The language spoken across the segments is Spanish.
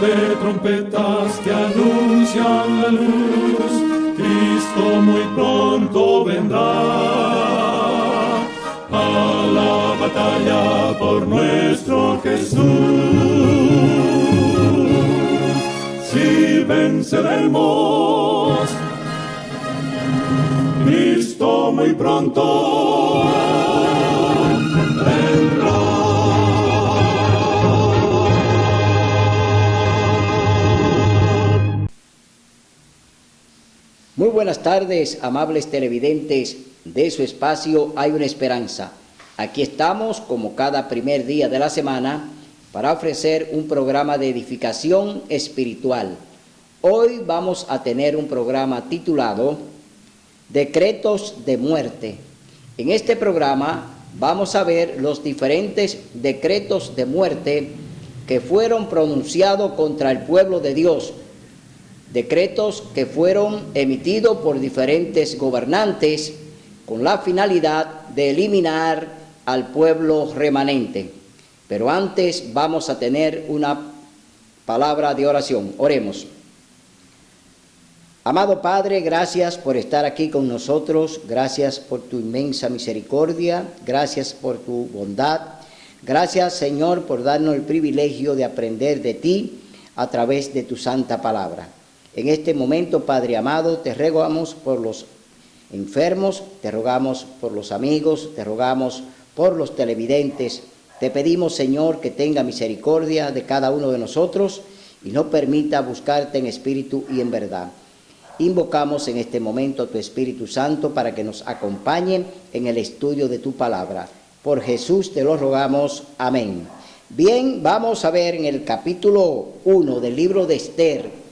de trompetas que anuncian la luz, Cristo muy pronto vendrá a la batalla por nuestro Jesús. Si venceremos, Cristo muy pronto vendrá. Muy buenas tardes, amables televidentes de su espacio Hay una Esperanza. Aquí estamos, como cada primer día de la semana, para ofrecer un programa de edificación espiritual. Hoy vamos a tener un programa titulado Decretos de Muerte. En este programa vamos a ver los diferentes decretos de muerte que fueron pronunciados contra el pueblo de Dios. Decretos que fueron emitidos por diferentes gobernantes con la finalidad de eliminar al pueblo remanente. Pero antes vamos a tener una palabra de oración. Oremos. Amado Padre, gracias por estar aquí con nosotros, gracias por tu inmensa misericordia, gracias por tu bondad, gracias Señor por darnos el privilegio de aprender de ti a través de tu santa palabra. En este momento, Padre amado, te rogamos por los enfermos, te rogamos por los amigos, te rogamos por los televidentes. Te pedimos, Señor, que tenga misericordia de cada uno de nosotros y no permita buscarte en espíritu y en verdad. Invocamos en este momento a tu Espíritu Santo para que nos acompañe en el estudio de tu palabra. Por Jesús te lo rogamos. Amén. Bien, vamos a ver en el capítulo 1 del libro de Esther.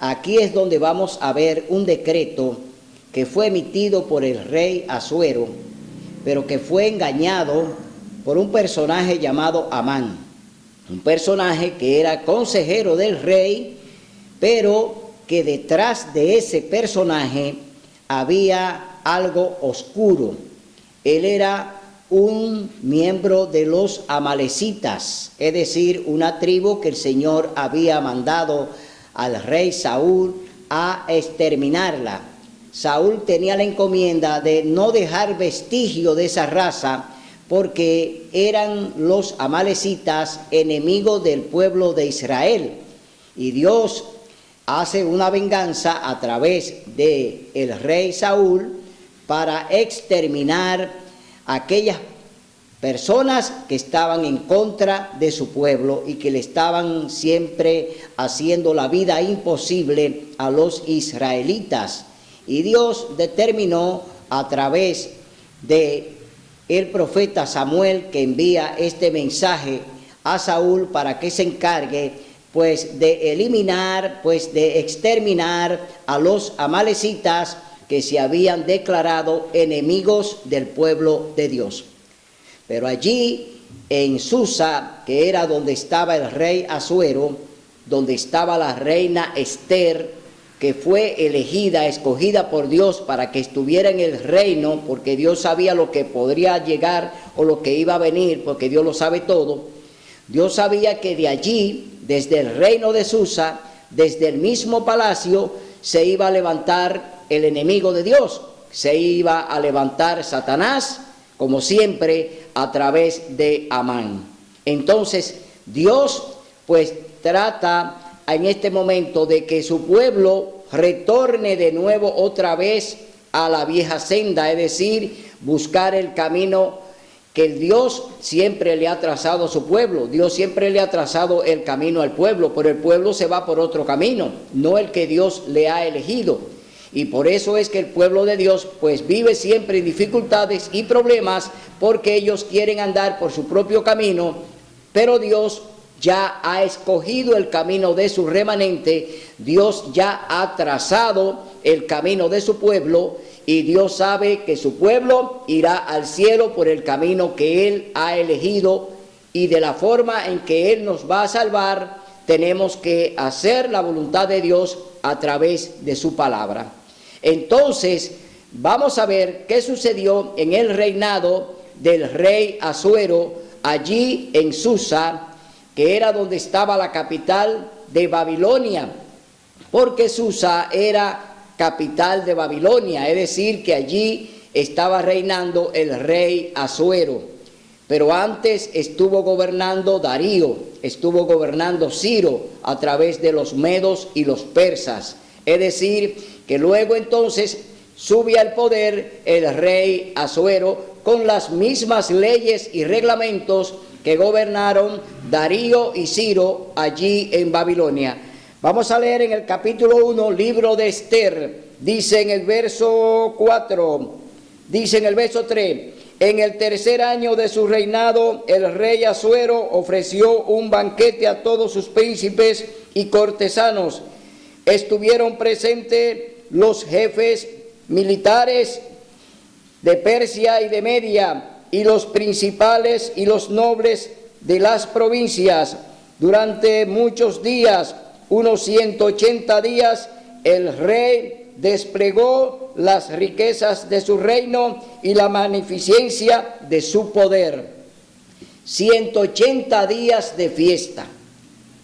Aquí es donde vamos a ver un decreto que fue emitido por el rey Asuero, pero que fue engañado por un personaje llamado Amán. Un personaje que era consejero del rey, pero que detrás de ese personaje había algo oscuro. Él era un miembro de los amalecitas, es decir, una tribu que el Señor había mandado al rey Saúl a exterminarla. Saúl tenía la encomienda de no dejar vestigio de esa raza, porque eran los amalecitas enemigos del pueblo de Israel. Y Dios hace una venganza a través de el rey Saúl para exterminar a aquellas personas que estaban en contra de su pueblo y que le estaban siempre haciendo la vida imposible a los israelitas. Y Dios determinó a través de el profeta Samuel, que envía este mensaje a Saúl para que se encargue pues de eliminar, pues de exterminar a los amalecitas que se habían declarado enemigos del pueblo de Dios. Pero allí en Susa, que era donde estaba el rey Asuero, donde estaba la reina Esther, que fue elegida, escogida por Dios para que estuviera en el reino, porque Dios sabía lo que podría llegar o lo que iba a venir, porque Dios lo sabe todo. Dios sabía que de allí, desde el reino de Susa, desde el mismo palacio, se iba a levantar el enemigo de Dios, se iba a levantar Satanás, como siempre, a través de Amán. Entonces, Dios pues trata en este momento de que su pueblo retorne de nuevo otra vez a la vieja senda, es decir, buscar el camino que Dios siempre le ha trazado a su pueblo. Dios siempre le ha trazado el camino al pueblo, pero el pueblo se va por otro camino, no el que Dios le ha elegido. Y por eso es que el pueblo de Dios pues vive siempre en dificultades y problemas, porque ellos quieren andar por su propio camino, pero Dios ya ha escogido el camino de su remanente, Dios ya ha trazado el camino de su pueblo, y Dios sabe que su pueblo irá al cielo por el camino que Él ha elegido, y de la forma en que Él nos va a salvar, tenemos que hacer la voluntad de Dios a través de su palabra. Entonces, vamos a ver qué sucedió en el reinado del rey Asuero, allí en Susa, que era donde estaba la capital de Babilonia, porque Susa era capital de Babilonia, es decir, que allí estaba reinando el rey Asuero. Pero antes estuvo gobernando Darío, estuvo gobernando Ciro a través de los medos y los persas. Es decir, que luego entonces sube al poder el rey Asuero con las mismas leyes y reglamentos que gobernaron Darío y Ciro allí en Babilonia. Vamos a leer en el capítulo 1, libro de Esther. Dice en el verso 4, dice en el verso 3, en el tercer año de su reinado, el rey Asuero ofreció un banquete a todos sus príncipes y cortesanos. Estuvieron presentes los jefes militares de Persia y de Media, y los principales y los nobles de las provincias. Durante muchos días, unos 180 días, el rey desplegó las riquezas de su reino y la magnificencia de su poder. 180 días de fiesta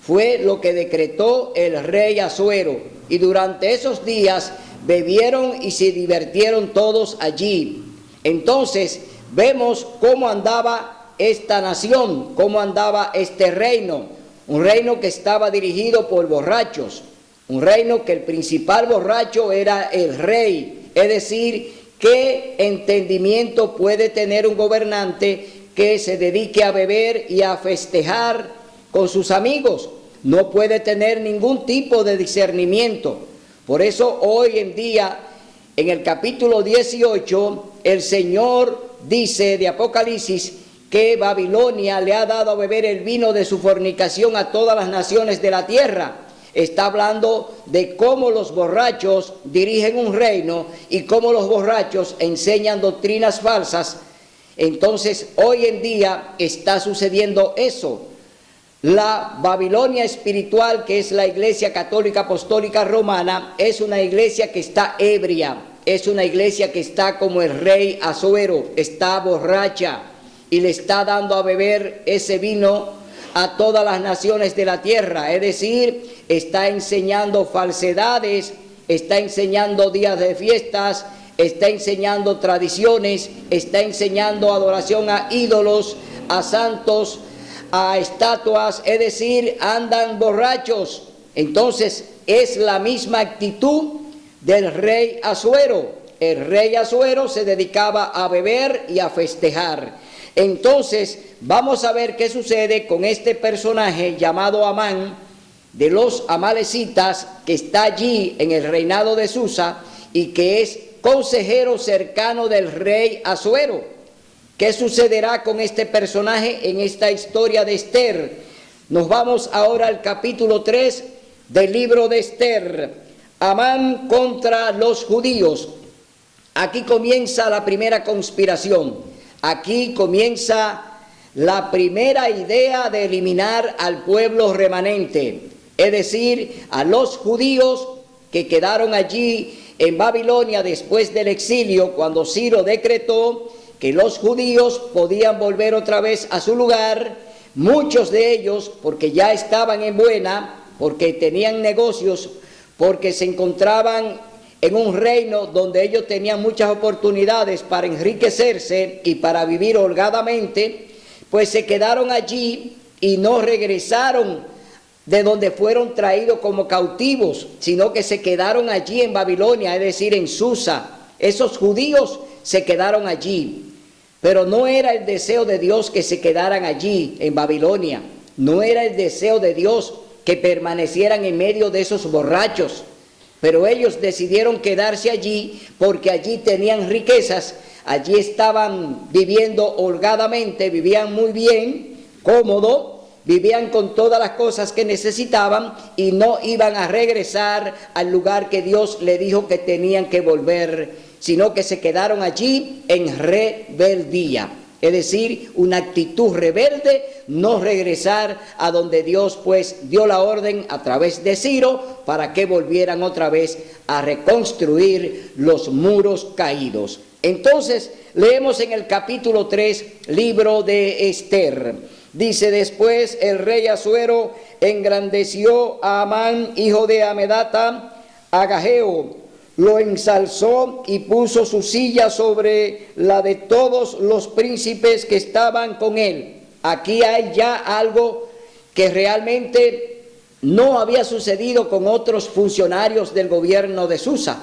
fue lo que decretó el rey Asuero, y durante esos días bebieron y se divirtieron todos allí. Entonces vemos cómo andaba esta nación, cómo andaba este reino, un reino que estaba dirigido por borrachos, un reino que el principal borracho era el rey. Es decir, ¿qué entendimiento puede tener un gobernante que se dedique a beber y a festejar con sus amigos? No puede tener ningún tipo de discernimiento. Por eso hoy en día, en el capítulo 18, el Señor dice de Apocalipsis que Babilonia le ha dado a beber el vino de su fornicación a todas las naciones de la tierra. Está hablando de cómo los borrachos dirigen un reino y cómo los borrachos enseñan doctrinas falsas. Entonces, hoy en día está sucediendo eso. La Babilonia espiritual, que es la Iglesia Católica Apostólica Romana, es una iglesia que está ebria, es una iglesia que está como el rey Asuero, está borracha y le está dando a beber ese vino a todas las naciones de la tierra. Es decir, está enseñando falsedades, está enseñando días de fiestas, está enseñando tradiciones, está enseñando adoración a ídolos, a santos, a estatuas, es decir, andan borrachos. Entonces es la misma actitud del rey Asuero. El rey Asuero se dedicaba a beber y a festejar. Entonces vamos a ver qué sucede con este personaje llamado Amán de los amalecitas, que está allí en el reinado de Susa y que es consejero cercano del rey Asuero. ¿Qué sucederá con este personaje en esta historia de Esther? Nos vamos ahora al capítulo 3 del libro de Esther. Amán contra los judíos. Aquí comienza la primera conspiración. Aquí comienza la primera idea de eliminar al pueblo remanente, es decir, a los judíos que quedaron allí en Babilonia después del exilio, cuando Ciro decretó que los judíos podían volver otra vez a su lugar. Muchos de ellos, porque ya estaban en buena, porque tenían negocios, porque se encontraban en un reino donde ellos tenían muchas oportunidades para enriquecerse y para vivir holgadamente, pues se quedaron allí y no regresaron de donde fueron traídos como cautivos, sino que se quedaron allí en Babilonia, es decir, en Susa. Esos judíos se quedaron allí. Pero no era el deseo de Dios que se quedaran allí en Babilonia. No era el deseo de Dios que permanecieran en medio de esos borrachos. Pero ellos decidieron quedarse allí porque allí tenían riquezas, allí estaban viviendo holgadamente, vivían muy bien, cómodo, vivían con todas las cosas que necesitaban y no iban a regresar al lugar que Dios le dijo que tenían que volver, sino que se quedaron allí en rebeldía. Es decir, una actitud rebelde, no regresar a donde Dios pues dio la orden a través de Ciro para que volvieran otra vez a reconstruir los muros caídos. Entonces leemos en el capítulo 3, libro de Esther. Dice: después el rey Asuero engrandeció a Amán, hijo de Amedata, Agageo, lo ensalzó y puso su silla sobre la de todos los príncipes que estaban con él. Aquí hay ya algo que realmente no había sucedido con otros funcionarios del gobierno de Susa.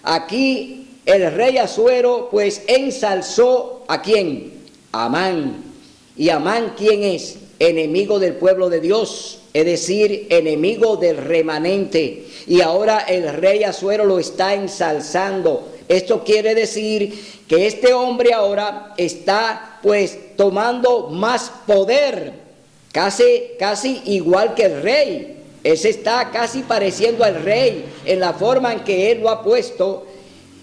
Aquí el rey Asuero pues ensalzó ¿a quién? A Amán. ¿Y Amán quién es? Enemigo del pueblo de Dios, es decir, enemigo del remanente. Y ahora el rey Asuero lo está ensalzando. Esto quiere decir que este hombre ahora está pues tomando más poder, casi igual que el rey. Él se está casi pareciendo al rey en la forma en que él lo ha puesto.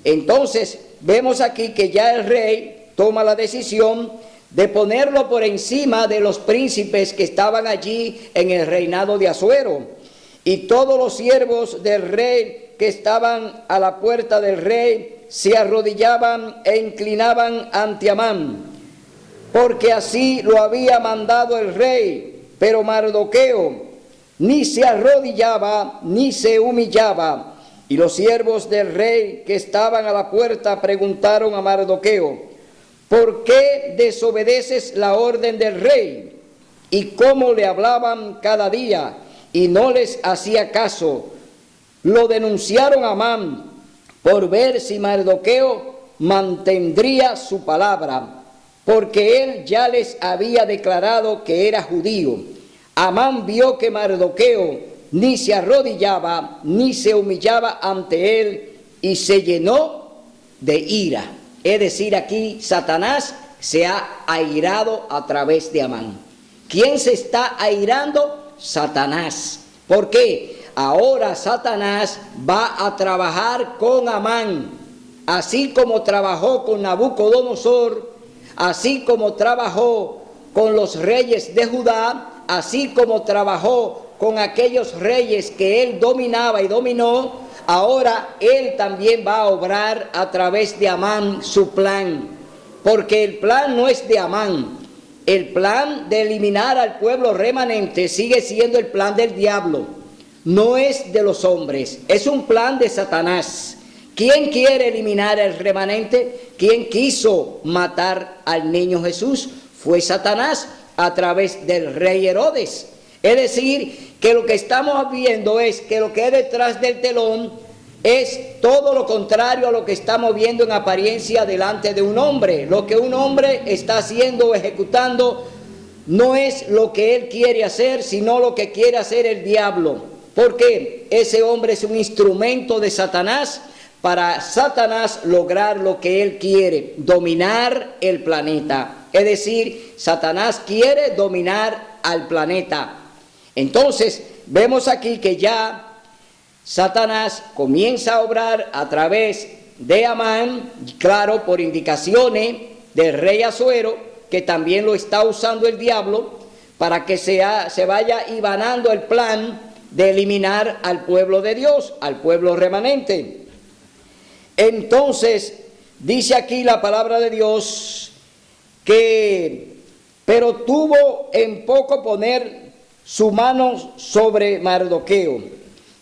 Entonces vemos aquí que ya el rey toma la decisión de ponerlo por encima de los príncipes que estaban allí en el reinado de Asuero. Y todos los siervos del rey que estaban a la puerta del rey se arrodillaban e inclinaban ante Amán, porque así lo había mandado el rey. Pero Mardoqueo ni se arrodillaba ni se humillaba. Y los siervos del rey que estaban a la puerta preguntaron a Mardoqueo: ¿por qué desobedeces la orden del rey? Y cómo le hablaban cada día y no les hacía caso. Lo denunciaron a Amán por ver si Mardoqueo mantendría su palabra, porque él ya les había declarado que era judío. Amán vio que Mardoqueo ni se arrodillaba ni se humillaba ante él y se llenó de ira. Es decir, aquí Satanás se ha airado a través de Amán. ¿Quién se está airando? Satanás. ¿Por qué? Ahora Satanás va a trabajar con Amán, así como trabajó con Nabucodonosor, así como trabajó con los reyes de Judá, así como trabajó con aquellos reyes que él dominaba y dominó. Ahora él también va a obrar a través de Amán su plan, porque el plan no es de Amán. El plan de eliminar al pueblo remanente sigue siendo el plan del diablo, no es de los hombres, es un plan de Satanás. ¿Quién quiere eliminar al remanente? ¿Quién quiso matar al niño Jesús? Fue Satanás a través del rey Herodes. Es decir, que lo que estamos viendo es que lo que hay detrás del telón es todo lo contrario a lo que estamos viendo en apariencia delante de un hombre. Lo que un hombre está haciendo o ejecutando no es lo que él quiere hacer, sino lo que quiere hacer el diablo. Porque ese hombre es un instrumento de Satanás para Satanás lograr lo que él quiere, dominar el planeta. Es decir, Satanás quiere dominar al planeta. Entonces, vemos aquí que ya Satanás comienza a obrar a través de Amán, claro, por indicaciones del rey Asuero, que también lo está usando el diablo, para que se vaya hilvanando el plan de eliminar al pueblo de Dios, al pueblo remanente. Entonces, dice aquí la palabra de Dios que, pero tuvo en poco poner su mano sobre Mardoqueo,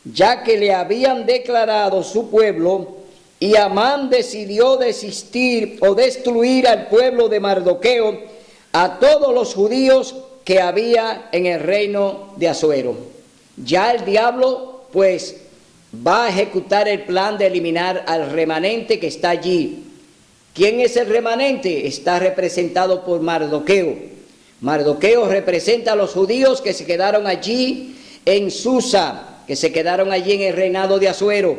ya que le habían declarado su pueblo, y Amán decidió desistir o destruir al pueblo de Mardoqueo, a todos los judíos que había en el reino de Asuero. Ya el diablo pues va a ejecutar el plan de eliminar al remanente que está allí. ¿Quién es el remanente? Está representado por Mardoqueo. Mardoqueo representa a los judíos que se quedaron allí en Susa, que se quedaron allí en el reinado de Asuero.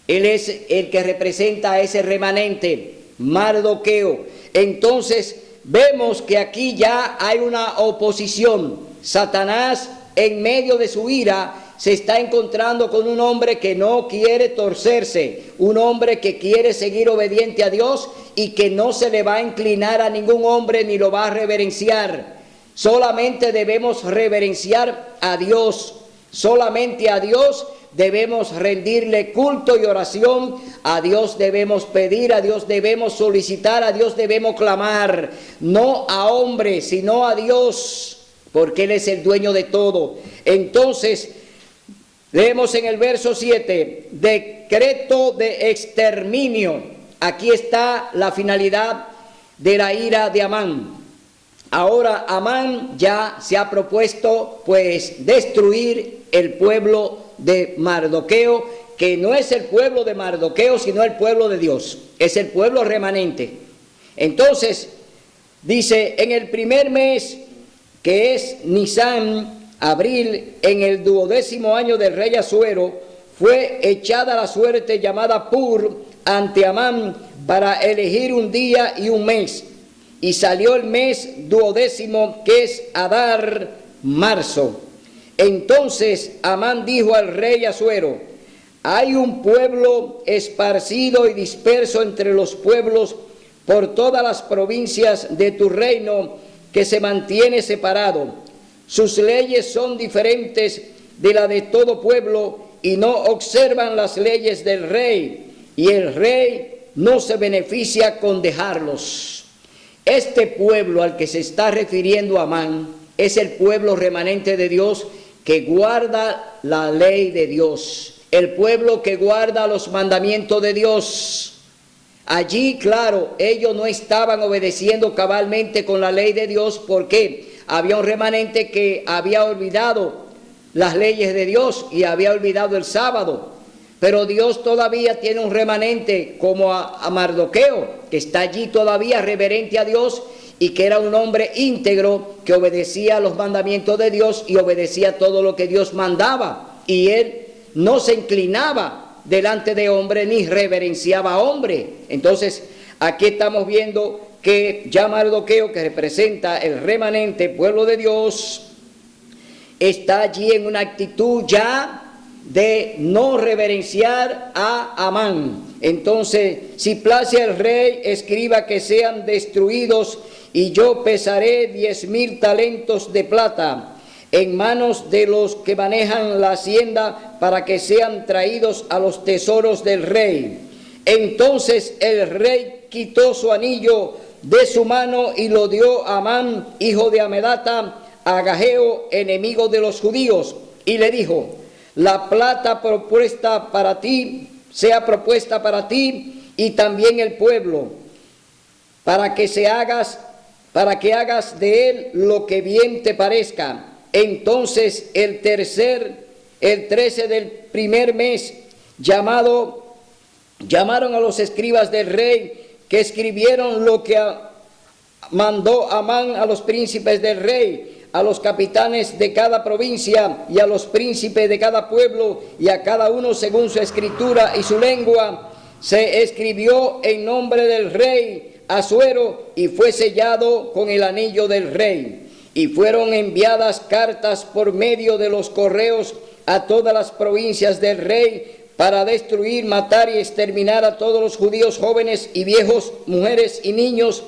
Él es el que representa a ese remanente, Mardoqueo. Entonces vemos que aquí ya hay una oposición. Satanás, en medio de su ira, se está encontrando con un hombre que no quiere torcerse, un hombre que quiere seguir obediente a Dios y que no se le va a inclinar a ningún hombre ni lo va a reverenciar. Solamente debemos reverenciar a Dios, solamente a Dios debemos rendirle culto y oración, a Dios debemos pedir, a Dios debemos solicitar, a Dios debemos clamar, no a hombres, sino a Dios. porque Él es el dueño de todo. Entonces, leemos en el verso 7, decreto de exterminio. Aquí está la finalidad de la ira de Amán. Ahora Amán ya se ha propuesto pues destruir el pueblo de Mardoqueo, que no es el pueblo de Mardoqueo, sino el pueblo de Dios, es el pueblo remanente. Entonces, dice, en el primer mes, que es Nisán, abril, en el 12º año del rey Asuero, fue echada la suerte llamada Pur ante Amán para elegir un día y un mes. Y salió el mes 12º, que es Adar, marzo. Entonces Amán dijo al rey Asuero: hay un pueblo esparcido y disperso entre los pueblos por todas las provincias de tu reino, que se mantiene separado. Sus leyes son diferentes de la de todo pueblo y no observan las leyes del rey, y el rey no se beneficia con dejarlos. Este pueblo al que se está refiriendo Amán es el pueblo remanente de Dios que guarda la ley de Dios, el pueblo que guarda los mandamientos de Dios. Allí, claro, ellos no estaban obedeciendo cabalmente con la ley de Dios porque había un remanente que había olvidado las leyes de Dios y había olvidado el sábado. Pero Dios todavía tiene un remanente como a Mardoqueo, que está allí todavía reverente a Dios y que era un hombre íntegro que obedecía los mandamientos de Dios y obedecía todo lo que Dios mandaba. Y él no se inclinaba delante de hombre ni reverenciaba a hombre. Entonces, aquí estamos viendo que ya Mardoqueo, que representa el remanente pueblo de Dios, está allí en una actitud ya de no reverenciar a Amán. Entonces, si place al rey, escriba que sean destruidos, y yo pesaré 10,000 talentos de plata en manos de los que manejan la hacienda, para que sean traídos a los tesoros del rey. Entonces el rey quitó su anillo de su mano y lo dio a Amán, hijo de Amedata, Agageo, enemigo de los judíos, y le dijo: la plata propuesta para ti, sea propuesta para ti y también el pueblo, para que hagas de él lo que bien te parezca. Entonces el 13 del primer mes, llamaron a los escribas del rey, que escribieron lo que mandó Amán a los príncipes del rey, a los capitanes de cada provincia y a los príncipes de cada pueblo, y a cada uno según su escritura y su lengua. Se escribió en nombre del rey Asuero y fue sellado con el anillo del rey. Y fueron enviadas cartas por medio de los correos a todas las provincias del rey, para destruir, matar y exterminar a todos los judíos, jóvenes y viejos, mujeres y niños,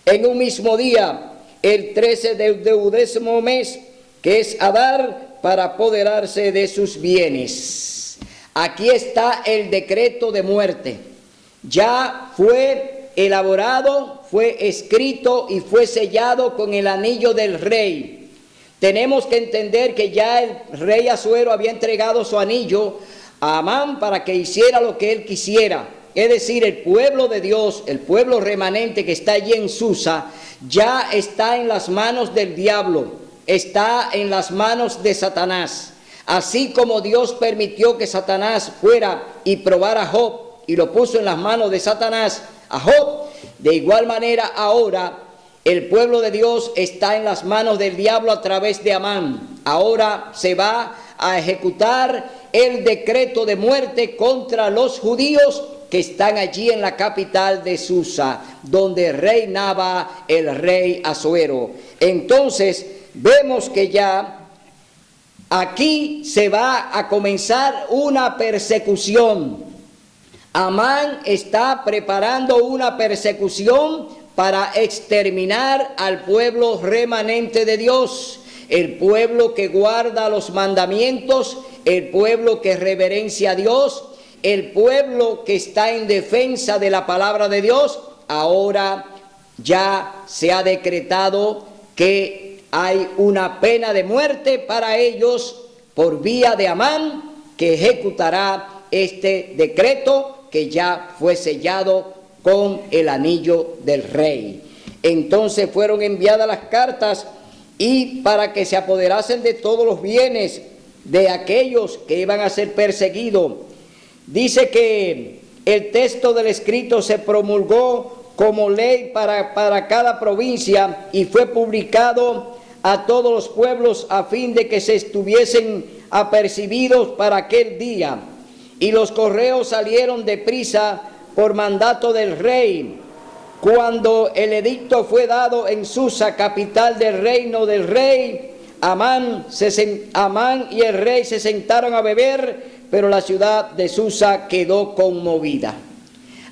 en un mismo día, el 13 del 12º mes, que es Adar, para apoderarse de sus bienes. Aquí está el decreto de muerte. Ya fue elaborado, fue escrito y fue sellado con el anillo del rey. Tenemos que entender que ya el rey Asuero había entregado su anillo a Amán para que hiciera lo que él quisiera. Es decir, el pueblo de Dios, el pueblo remanente que está allí en Susa, ya está en las manos del diablo, está en las manos de Satanás. Así como Dios permitió que Satanás fuera y probara a Job y lo puso en las manos de Satanás a Job, de igual manera ahora el pueblo de Dios está en las manos del diablo a través de Amán. Ahora se va a ejecutar el decreto de muerte contra los judíos que están allí en la capital de Susa, donde reinaba el rey Asuero. Entonces vemos que ya aquí se va a comenzar una persecución. Amán está preparando una persecución para exterminar al pueblo remanente de Dios, el pueblo que guarda los mandamientos, el pueblo que reverencia a Dios, el pueblo que está en defensa de la palabra de Dios. Ahora ya se ha decretado que hay una pena de muerte para ellos por vía de Amán, que ejecutará este decreto que ya fue sellado con el anillo del rey. Entonces fueron enviadas las cartas y para que se apoderasen de todos los bienes de aquellos que iban a ser perseguidos. Dice que el texto del escrito se promulgó como ley para cada provincia y fue publicado a todos los pueblos a fin de que se estuviesen apercibidos para aquel día. Y los correos salieron deprisa por mandato del rey. Cuando el edicto fue dado en Susa, capital del reino del rey, Amán y el rey se sentaron a beber, pero la ciudad de Susa quedó conmovida.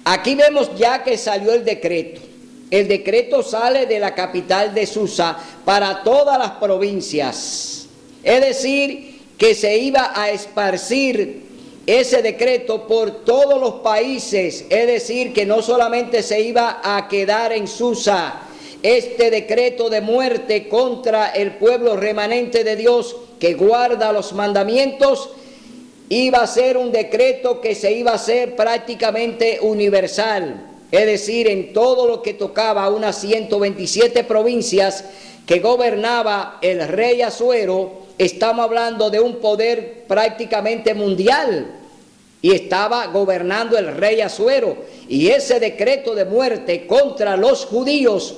Aquí vemos ya que salió el decreto. El decreto sale de la capital de Susa para todas las provincias. Es decir, que se iba a esparcir ese decreto por todos los países. Es decir, que no solamente se iba a quedar en Susa. Este decreto de muerte contra el pueblo remanente de Dios que guarda los mandamientos iba a ser un decreto que se iba a hacer prácticamente universal. Es decir, en todo lo que tocaba a unas 127 provincias que gobernaba el rey Asuero, estamos hablando de un poder prácticamente mundial. Y estaba gobernando el rey Asuero. Y ese decreto de muerte contra los judíos,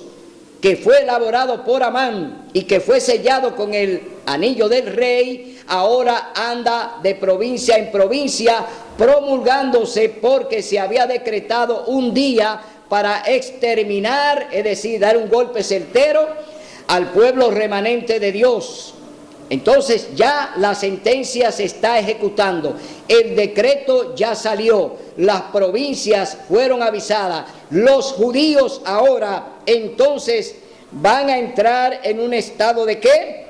que fue elaborado por Amán y que fue sellado con el anillo del rey, ahora anda de provincia en provincia promulgándose, porque se había decretado un día para exterminar, es decir, dar un golpe certero al pueblo remanente de Dios. Entonces ya la sentencia se está ejecutando, el decreto ya salió, las provincias fueron avisadas, los judíos ahora entonces van a entrar en un estado de ¿qué?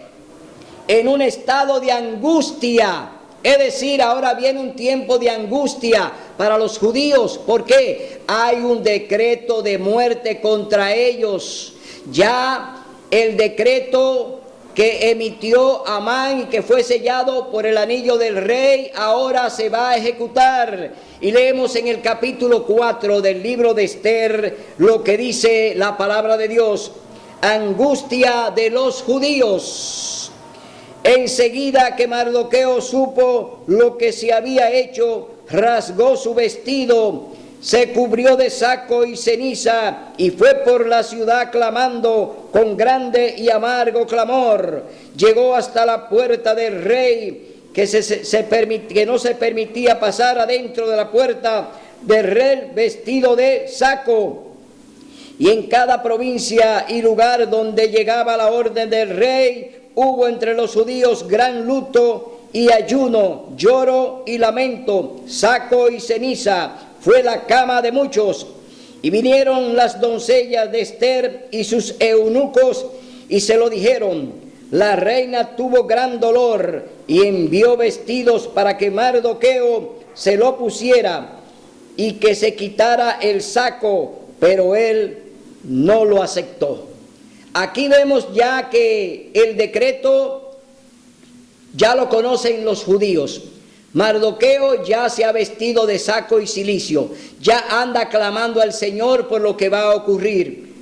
En un estado de angustia. Es decir, ahora viene un tiempo de angustia para los judíos. ¿Por qué? Hay un decreto de muerte contra ellos. Ya el decreto que emitió Amán y que fue sellado por el anillo del rey, ahora se va a ejecutar. Y leemos en el capítulo 4 del libro de Esther lo que dice la palabra de Dios. Angustia de los judíos. Enseguida que Mardoqueo supo lo que se había hecho, rasgó su vestido, se cubrió de saco y ceniza y fue por la ciudad clamando con grande y amargo clamor. Llegó hasta la puerta del rey, que no se permitía pasar adentro de la puerta del rey vestido de saco. Y en cada provincia y lugar donde llegaba la orden del rey, hubo entre los judíos gran luto y ayuno, lloro y lamento, saco y ceniza. Fue la cama de muchos. Y vinieron las doncellas de Esther y sus eunucos y se lo dijeron. La reina tuvo gran dolor y envió vestidos para que Mardoqueo se lo pusiera y que se quitara el saco, pero él no lo aceptó. Aquí vemos ya que el decreto ya lo conocen los judíos. Mardoqueo ya se ha vestido de saco y cilicio, ya anda clamando al Señor por lo que va a ocurrir.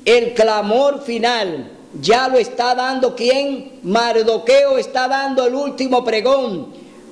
El clamor final ya lo está dando ¿quién? Mardoqueo está dando el último pregón.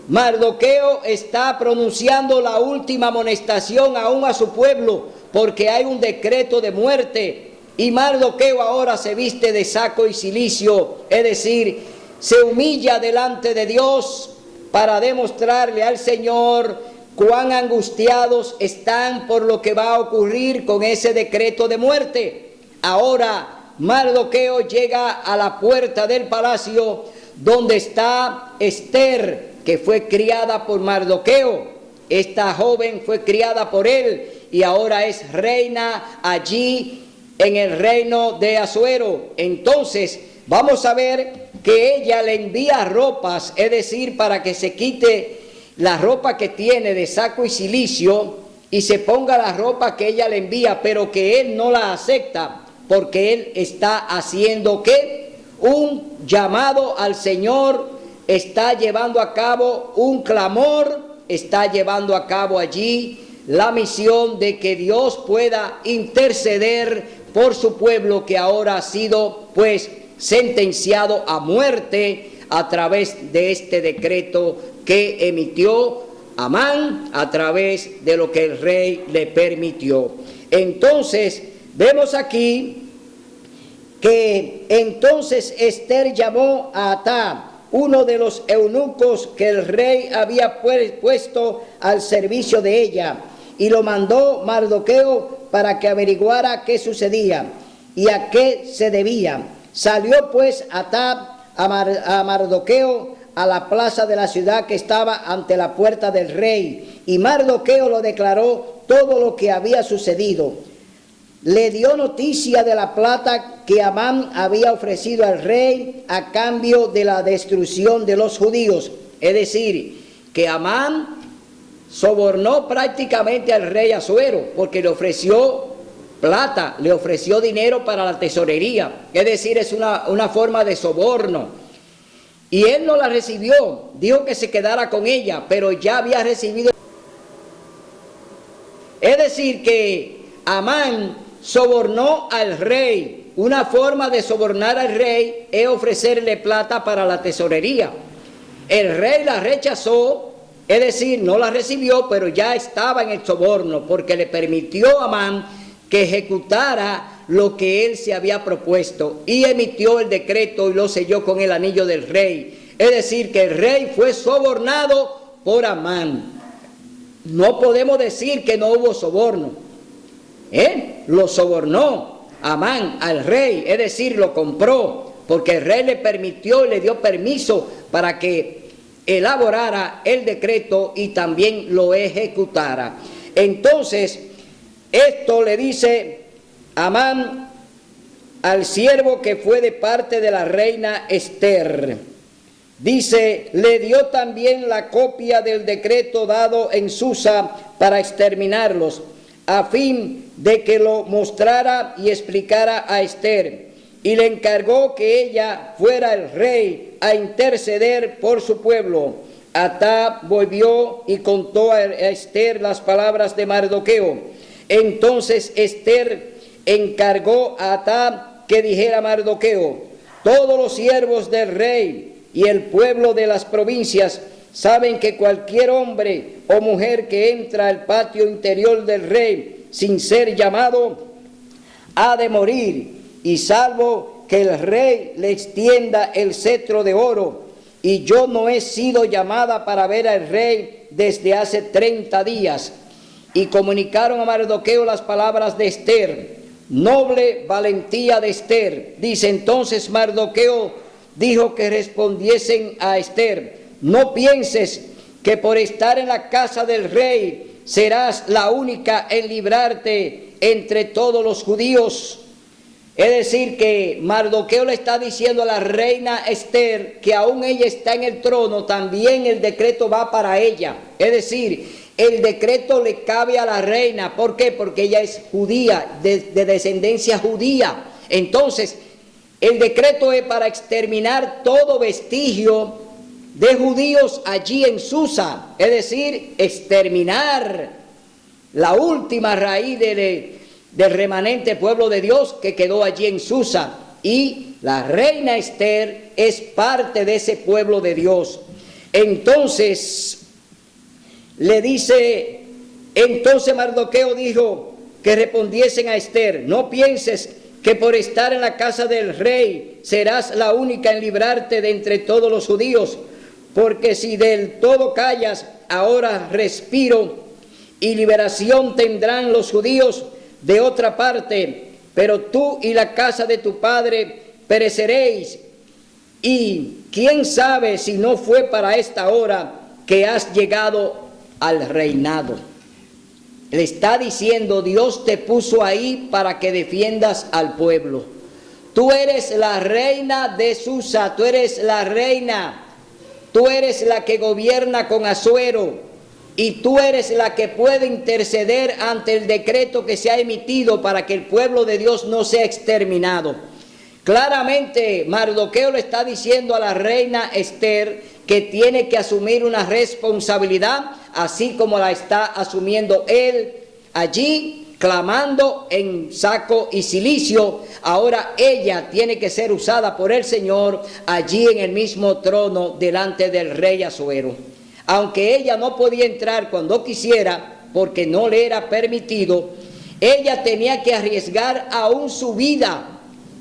Mardoqueo está pronunciando la última amonestación aún a su pueblo, porque hay un decreto de muerte. Y Mardoqueo ahora se viste de saco y cilicio, es decir, se humilla delante de Dios para demostrarle al Señor cuán angustiados están por lo que va a ocurrir con ese decreto de muerte. Ahora Mardoqueo llega a la puerta del palacio donde está Esther, que fue criada por Mardoqueo. Esta joven fue criada por él y ahora es reina allí en el reino de Asuero. Entonces vamos a ver que ella le envía ropas, es decir, para que se quite la ropa que tiene de saco y cilicio y se ponga la ropa que ella le envía, pero que él no la acepta, porque él está haciendo ¿qué? un llamado al Señor, está llevando a cabo un clamor, está llevando a cabo allí la misión de que Dios pueda interceder por su pueblo que ahora ha sido pues sentenciado a muerte a través de este decreto que emitió Amán a través de lo que el rey le permitió. Entonces vemos aquí que entonces Esther llamó a Atá, uno de los eunucos que el rey había puesto al servicio de ella, y lo mandó Mardoqueo para que averiguara qué sucedía y a qué se debía. Salió pues Atá a Mardoqueo a la plaza de la ciudad que estaba ante la puerta del rey, y Mardoqueo lo declaró todo lo que había sucedido. Le dio noticia de la plata que Amán había ofrecido al rey a cambio de la destrucción de los judíos. Es decir, que Amán sobornó prácticamente al rey Asuero, porque le ofreció plata, le ofreció dinero para la tesorería. Es decir, es una forma de soborno. Y él no la recibió, dijo que se quedara con ella, pero ya había recibido. Es decir, que Amán sobornó al rey. Una forma de sobornar al rey es ofrecerle plata para la tesorería. El rey la rechazó, es decir, no la recibió, pero ya estaba en el soborno, porque le permitió a Amán que ejecutara lo que él se había propuesto, y emitió el decreto y lo selló con el anillo del rey. Es decir, que el rey fue sobornado por Amán. No podemos decir que no hubo soborno. Lo sobornó Amán al rey, es decir, lo compró, porque el rey le permitió y le dio permiso para que elaborara el decreto y también lo ejecutara. Entonces, esto le dice Amán al siervo que fue de parte de la reina Esther. Dice, le dio también la copia del decreto dado en Susa para exterminarlos, a fin de que lo mostrara y explicara a Esther, y le encargó que ella fuera al rey a interceder por su pueblo. Atá volvió y contó a Esther las palabras de Mardoqueo. Entonces Esther encargó a Atá que dijera a Mardoqueo: todos los siervos del rey y el pueblo de las provincias saben que cualquier hombre o mujer que entra al patio interior del rey sin ser llamado ha de morir, y salvo que el rey le extienda el cetro de oro, y yo no he sido llamada para ver al rey desde hace 30 días. Y comunicaron a Mardoqueo las palabras de Esther, noble valentía de Esther. Dice entonces Mardoqueo dijo que respondiesen a Esther: no pienses que por estar en la casa del rey serás la única en librarte entre todos los judíos. Es decir, que Mardoqueo le está diciendo a la reina Esther que aún ella está en el trono, también el decreto va para ella. Es decir, el decreto le cabe a la reina. ¿Por qué? Porque ella es judía, de descendencia judía. Entonces, el decreto es para exterminar todo vestigio de judíos allí en Susa, es decir, exterminar la última raíz del remanente pueblo de Dios que quedó allí en Susa. Y la reina Esther es parte de ese pueblo de Dios. Entonces, le dice, entonces Mardoqueo dijo que respondiesen a Esther: no pienses que por estar en la casa del rey serás la única en librarte de entre todos los judíos, porque si del todo callas, ahora respiro y liberación tendrán los judíos de otra parte, pero tú y la casa de tu padre pereceréis, y quién sabe si no fue para esta hora que has llegado al reinado. Le está diciendo, Dios te puso ahí para que defiendas al pueblo. Tú eres la reina de Susa, tú eres la reina, tú eres la que gobierna con Asuero, y tú eres la que puede interceder ante el decreto que se ha emitido para que el pueblo de Dios no sea exterminado. Claramente Mardoqueo le está diciendo a la reina Esther que tiene que asumir una responsabilidad, así como la está asumiendo él allí, clamando en saco y cilicio. Ahora ella tiene que ser usada por el Señor allí en el mismo trono delante del rey Asuero. Aunque ella no podía entrar cuando quisiera, porque no le era permitido, ella tenía que arriesgar aún su vida.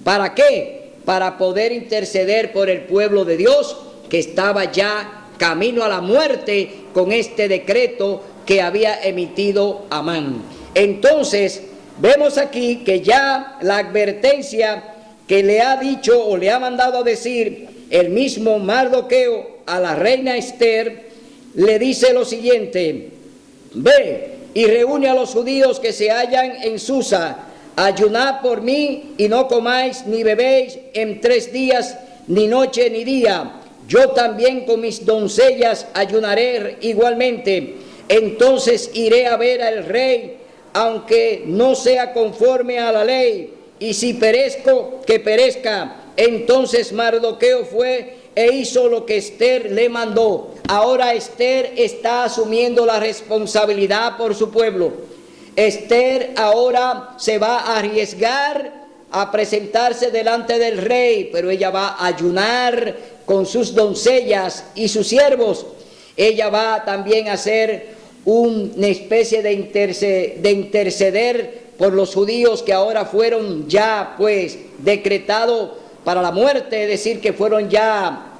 ¿Para qué? Para poder interceder por el pueblo de Dios, que estaba ya camino a la muerte con este decreto que había emitido Amán. Entonces, vemos aquí que ya la advertencia que le ha dicho o le ha mandado a decir el mismo Mardoqueo a la reina Esther, le dice lo siguiente: ve y reúne a los judíos que se hallan en Susa, ayunad por mí y no comáis ni bebéis en 3 días, ni noche ni día. Yo también con mis doncellas ayunaré igualmente. Entonces iré a ver al rey, aunque no sea conforme a la ley, y si perezco, que perezca. Entonces Mardoqueo fue e hizo lo que Esther le mandó. Ahora Esther está asumiendo la responsabilidad por su pueblo. Esther ahora se va a arriesgar a presentarse delante del rey, pero ella va a ayunar con sus doncellas y sus siervos. Ella va también a hacer una especie de interceder por los judíos que ahora fueron ya pues decretados para la muerte, es decir, que fueron ya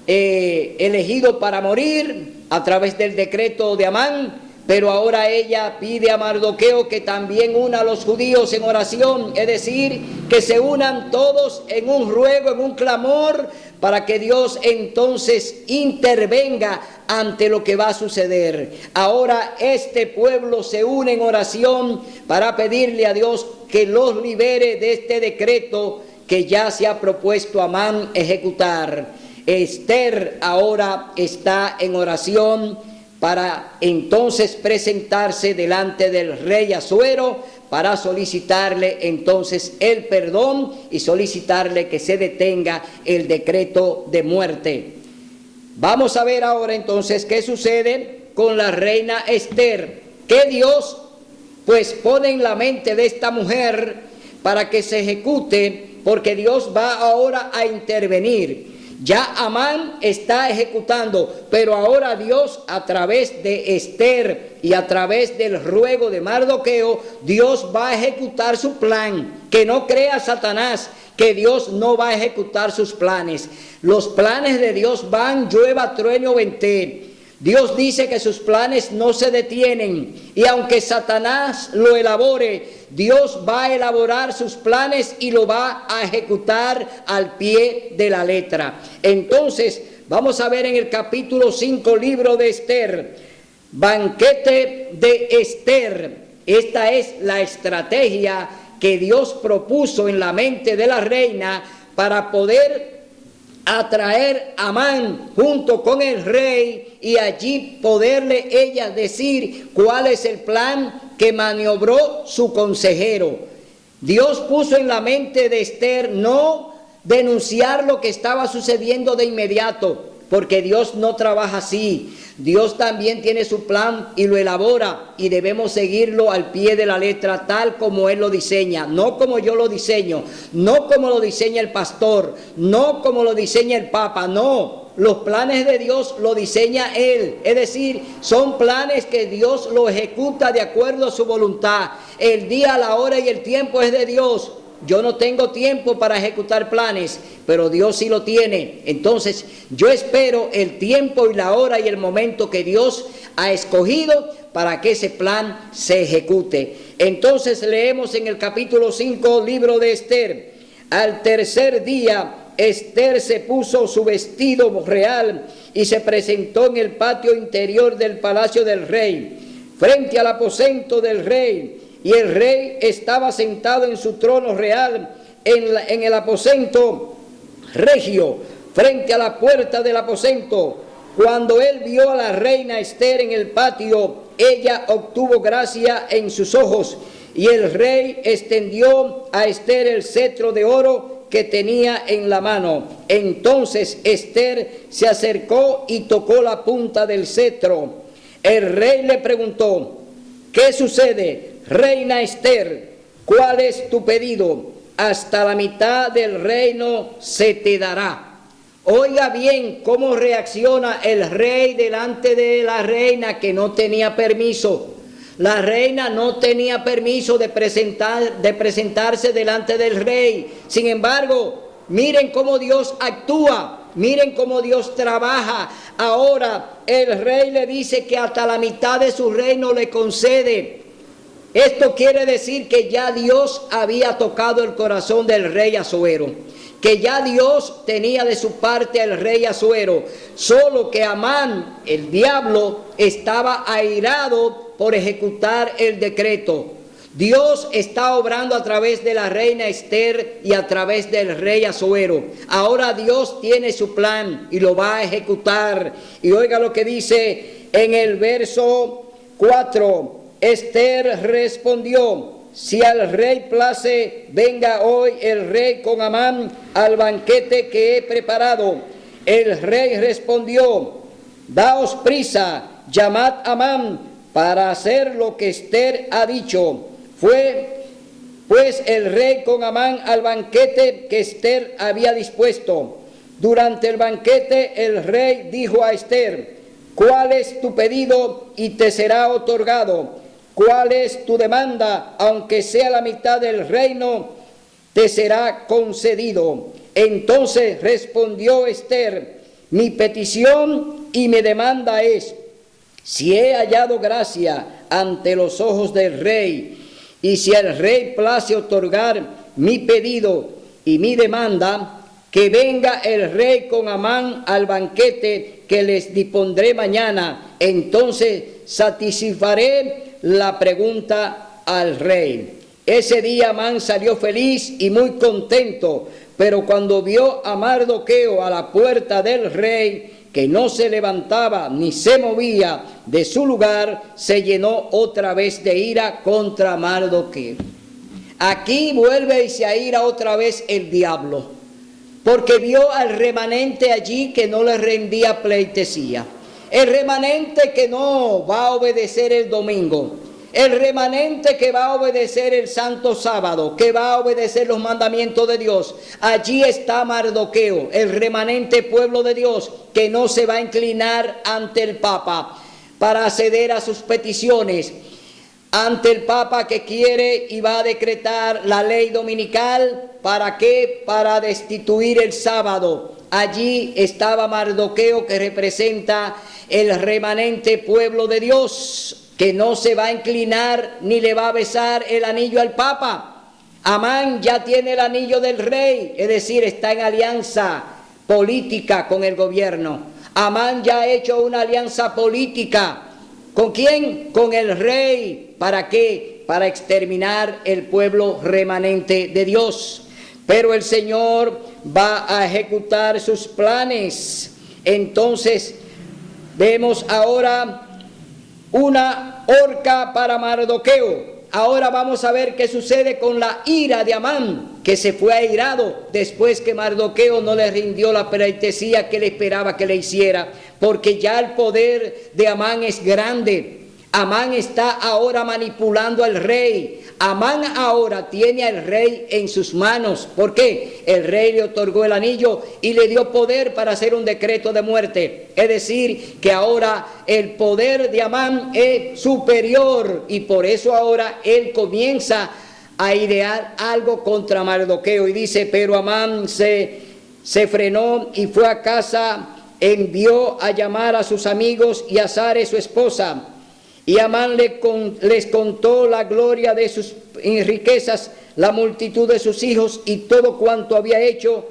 elegidos para morir a través del decreto de Amán. Pero ahora ella pide a Mardoqueo que también una a los judíos en oración, es decir, que se unan todos en un ruego, en un clamor, para que Dios entonces intervenga ante lo que va a suceder. Ahora este pueblo se une en oración para pedirle a Dios que los libere de este decreto que ya se ha propuesto Amán ejecutar. Esther ahora está en oración para entonces presentarse delante del rey Asuero para solicitarle entonces el perdón y solicitarle que se detenga el decreto de muerte. Vamos a ver ahora entonces qué sucede con la reina Esther, que Dios pues pone en la mente de esta mujer para que se ejecute, porque Dios va ahora a intervenir. Ya Amán está ejecutando, pero ahora Dios a través de Esther y a través del ruego de Mardoqueo, Dios va a ejecutar su plan. Que no crea Satanás que Dios no va a ejecutar sus planes. Los planes de Dios van, llueva, truene o ventee. Dios dice que sus planes no se detienen, y aunque Satanás lo elabore, Dios va a elaborar sus planes y lo va a ejecutar al pie de la letra. Entonces, vamos a ver en el capítulo 5, libro de Esther, banquete de Esther. Esta es la estrategia que Dios propuso en la mente de la reina para poder atraer a Amán junto con el rey y allí poderle ella decir cuál es el plan que maniobró su consejero. Dios puso en la mente de Esther no denunciar lo que estaba sucediendo de inmediato, porque Dios no trabaja así. Dios también tiene su plan y lo elabora, y debemos seguirlo al pie de la letra tal como Él lo diseña, no como yo lo diseño, no como lo diseña el pastor, no como lo diseña el papa, no. Los planes de Dios lo diseña Él, es decir, son planes que Dios lo ejecuta de acuerdo a su voluntad. El día, la hora y el tiempo es de Dios. Yo no tengo tiempo para ejecutar planes, pero Dios sí lo tiene. Entonces, yo espero el tiempo y la hora y el momento que Dios ha escogido para que ese plan se ejecute. Entonces, leemos en el capítulo 5, libro de Esther. Al tercer día, Esther se puso su vestido real y se presentó en el patio interior del palacio del rey, frente al aposento del rey. Y el rey estaba sentado en su trono real en el aposento regio, frente a la puerta del aposento. Cuando él vio a la reina Esther en el patio, ella obtuvo gracia en sus ojos, y el rey extendió a Esther el cetro de oro que tenía en la mano. Entonces Ester se acercó y tocó la punta del cetro. El rey le preguntó: ¿qué sucede, reina Ester? ¿Cuál es tu pedido? Hasta la mitad del reino se te dará. Oiga bien cómo reacciona el rey delante de la reina, que no tenía permiso. La reina no tenía permiso de presentarse delante del rey. Sin embargo, miren cómo Dios actúa, miren cómo Dios trabaja. Ahora el rey le dice que hasta la mitad de su reino le concede. Esto quiere decir que ya Dios había tocado el corazón del rey Asuero, que ya Dios tenía de su parte al rey Asuero, solo que Amán, el diablo, estaba airado por ejecutar el decreto. Dios está obrando a través de la reina Ester y a través del rey Asuero. Ahora Dios tiene su plan y lo va a ejecutar. Y oiga lo que dice en el verso 4. Ester respondió: si al rey place, venga hoy el rey con Amán al banquete que he preparado. El rey respondió: daos prisa, llamad a Amán para hacer lo que Ester ha dicho. Fue pues el rey con Amán al banquete que Ester había dispuesto. Durante el banquete el rey dijo a Ester: ¿cuál es tu pedido y te será otorgado? ¿Cuál es tu demanda? Aunque sea la mitad del reino, te será concedido. Entonces respondió Ester: mi petición y mi demanda es: si he hallado gracia ante los ojos del rey, y si al rey place otorgar mi pedido y mi demanda, que venga el rey con Amán al banquete que les dispondré mañana. Entonces satisfaré la pregunta al rey. Ese día Amán salió feliz y muy contento, pero cuando vio a Mardoqueo a la puerta del rey, que no se levantaba ni se movía de su lugar, se llenó otra vez de ira contra Mardoqueo. Aquí vuelve y se aira otra vez el diablo, porque vio al remanente allí que no le rendía pleitesía. El remanente que no va a obedecer el domingo, el remanente que va a obedecer el santo sábado, que va a obedecer los mandamientos de Dios. Allí está Mardoqueo, el remanente pueblo de Dios, que no se va a inclinar ante el Papa para acceder a sus peticiones. Ante el Papa que quiere y va a decretar la ley dominical. ¿Para qué? Para destituir el sábado. Allí estaba Mardoqueo, que representa el remanente pueblo de Dios, que no se va a inclinar ni le va a besar el anillo al Papa. Amán ya tiene el anillo del rey, es decir, está en alianza política con el gobierno. Amán ya ha hecho una alianza política. ¿Con quién? Con el rey. ¿Para qué? Para exterminar el pueblo remanente de Dios. Pero el Señor va a ejecutar sus planes. Entonces, vemos ahora una horca para Mardoqueo. Ahora vamos a ver qué sucede con la ira de Amán, que se fue airado después que Mardoqueo no le rindió la pleitesía que le esperaba que le hiciera, porque ya el poder de Amán es grande. Amán está ahora manipulando al rey. Amán ahora tiene al rey en sus manos. ¿Por qué? El rey le otorgó el anillo y le dio poder para hacer un decreto de muerte. Es decir, que ahora el poder de Amán es superior, y por eso ahora él comienza a idear algo contra Mardoqueo. Y dice: pero Amán se frenó y fue a casa, envió a llamar a sus amigos y a Sare su esposa. Y Amán les contó la gloria de sus riquezas, la multitud de sus hijos y todo cuanto había hecho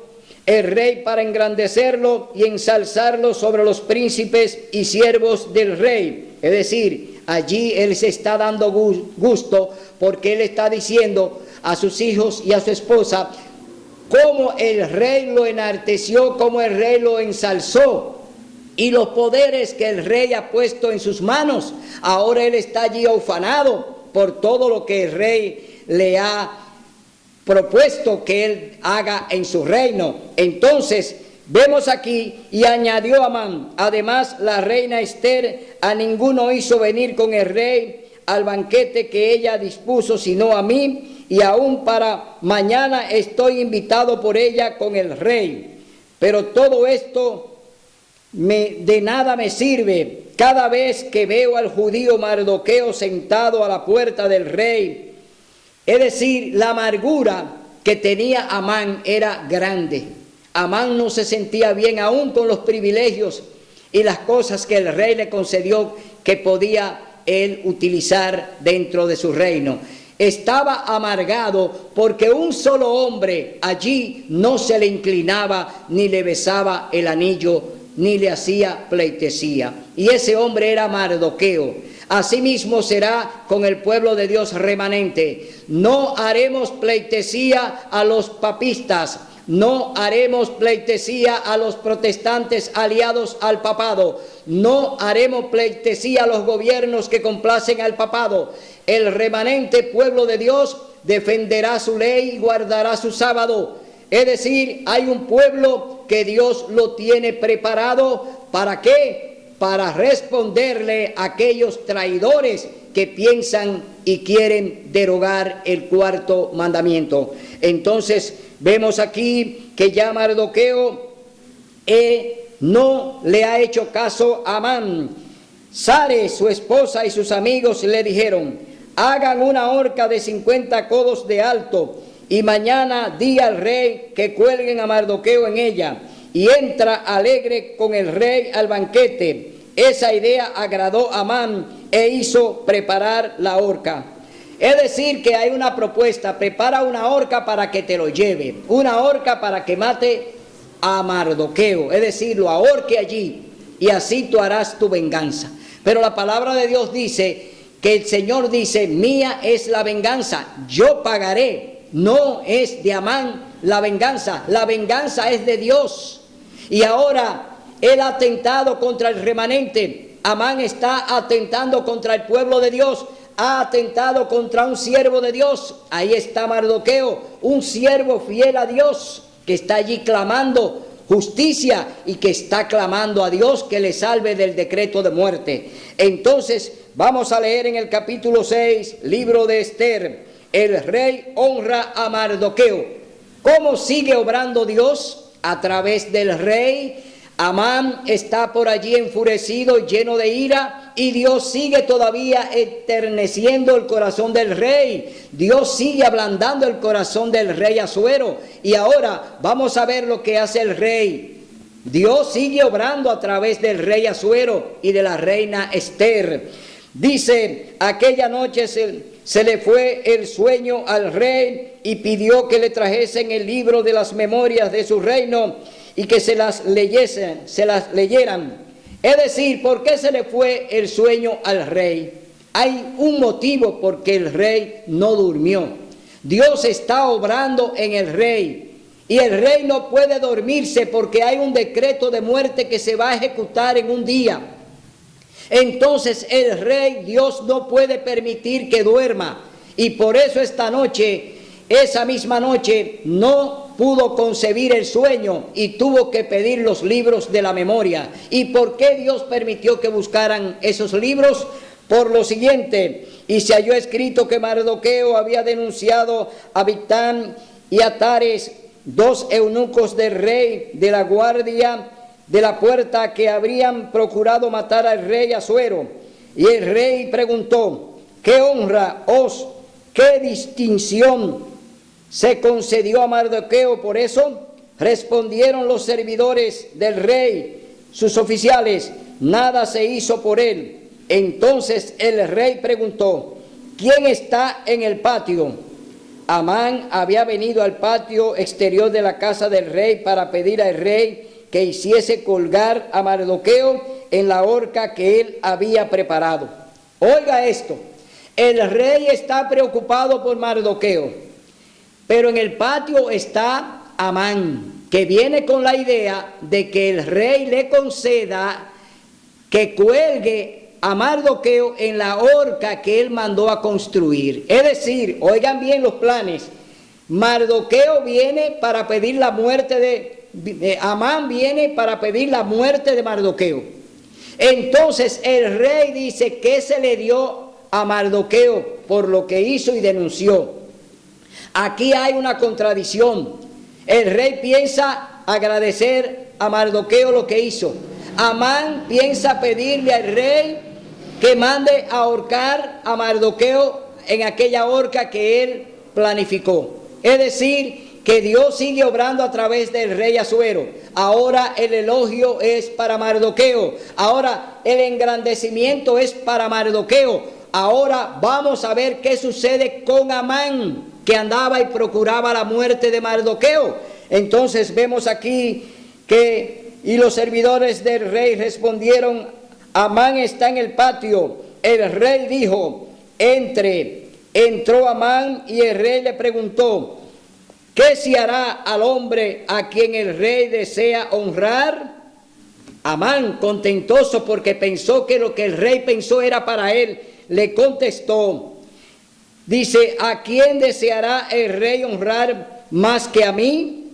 el rey para engrandecerlo y ensalzarlo sobre los príncipes y siervos del rey. Es decir, allí él se está dando gusto, porque él está diciendo a sus hijos y a su esposa cómo el rey lo enalteció, cómo el rey lo ensalzó, y los poderes que el rey ha puesto en sus manos. Ahora él está allí ufanado por todo lo que el rey le ha propuesto que él haga en su reino. Entonces, vemos aquí, y añadió Amán, además la reina Ester a ninguno hizo venir con el rey al banquete que ella dispuso, sino a mí, y aún para mañana estoy invitado por ella con el rey. Pero todo esto de nada me sirve cada vez que veo al judío Mardoqueo sentado a la puerta del rey. Es decir, la amargura que tenía Amán era grande. Amán no se sentía bien aún con los privilegios y las cosas que el rey le concedió que podía él utilizar dentro de su reino. Estaba amargado porque un solo hombre allí no se le inclinaba ni le besaba el anillo ni le hacía pleitesía, y ese hombre era Mardoqueo. Asimismo será con el pueblo de Dios remanente. No haremos pleitesía a los papistas, no haremos pleitesía a los protestantes aliados al papado, no haremos pleitesía a los gobiernos que complacen al papado. El remanente pueblo de Dios defenderá su ley y guardará su sábado. Es decir, hay un pueblo que Dios lo tiene preparado. ¿Para qué? Para responderle a aquellos traidores que piensan y quieren derogar el cuarto mandamiento. Entonces, vemos aquí que ya Mardoqueo no le ha hecho caso a Amán. Sare, su esposa y sus amigos le dijeron: hagan una horca de 50 codos de alto, y mañana di al rey que cuelguen a Mardoqueo en ella, y entra alegre con el rey al banquete. Esa idea agradó a Amán e hizo preparar la horca. Es decir, que hay una propuesta: prepara una horca para que te lo lleve, una horca para que mate a Mardoqueo, es decir, lo ahorque allí, y así tú harás tu venganza. Pero la palabra de Dios dice que el Señor dice: mía es la venganza, yo pagaré. No es de Amán la venganza es de Dios. Y ahora él ha atentado contra el remanente. Amán está atentando contra el pueblo de Dios, ha atentado contra un siervo de Dios. Ahí está Mardoqueo, un siervo fiel a Dios, que está allí clamando justicia y que está clamando a Dios que le salve del decreto de muerte. Entonces vamos a leer en el capítulo 6, libro de Ester. El rey honra a Mardoqueo. ¿Cómo sigue obrando Dios? A través del rey. Amán está por allí enfurecido, lleno de ira, y Dios sigue todavía enterneciendo el corazón del rey. Dios sigue ablandando el corazón del rey Asuero. Y ahora vamos a ver lo que hace el rey. Dios sigue obrando a través del rey Asuero y de la reina Ester. Dice: aquella noche se le fue el sueño al rey y pidió que le trajesen el libro de las memorias de su reino y que se las leyeran. Es decir, ¿por qué se le fue el sueño al rey? Hay un motivo por qué el rey no durmió. Dios está obrando en el rey. Y el rey no puede dormirse porque hay un decreto de muerte que se va a ejecutar en un día. Entonces el rey, Dios no puede permitir que duerma. Y por eso esta noche, esa misma noche, no pudo concebir el sueño y tuvo que pedir los libros de la memoria. ¿Y por qué Dios permitió que buscaran esos libros? Por lo siguiente: y se halló escrito que Mardoqueo había denunciado a Bigtán y a Tares, dos eunucos del rey de la guardia de la puerta, que habrían procurado matar al rey Asuero. Y el rey preguntó: ¿qué honra qué distinción se concedió a Mardoqueo por eso? Respondieron los servidores del rey, sus oficiales: nada se hizo por él. Entonces el rey preguntó: ¿quién está en el patio? Amán había venido al patio exterior de la casa del rey para pedir al rey que hiciese colgar a Mardoqueo en la horca que él había preparado. Oiga esto: el rey está preocupado por Mardoqueo, pero en el patio está Amán, que viene con la idea de que el rey le conceda que cuelgue a Mardoqueo en la horca que él mandó a construir. Es decir, oigan bien los planes: Mardoqueo viene para pedir la muerte de Amán, viene para pedir la muerte de Mardoqueo. Entonces el rey dice que se le dio a Mardoqueo por lo que hizo y denunció. Aquí hay una contradicción. El rey piensa agradecer a Mardoqueo lo que hizo. Amán piensa pedirle al rey que mande a ahorcar a Mardoqueo en aquella horca que él planificó. Es decir, que Dios sigue obrando a través del rey Asuero. Ahora el elogio es para Mardoqueo. Ahora el engrandecimiento es para Mardoqueo. Ahora vamos a ver qué sucede con Amán, que andaba y procuraba la muerte de Mardoqueo. Entonces vemos aquí que, y los servidores del rey respondieron, Amán está en el patio. El rey dijo, entre. Entró Amán y el rey le preguntó, ¿qué se hará al hombre a quien el rey desea honrar? Amán, contentoso porque pensó que lo que el rey pensó era para él, le contestó, dice, ¿a quién deseará el rey honrar más que a mí?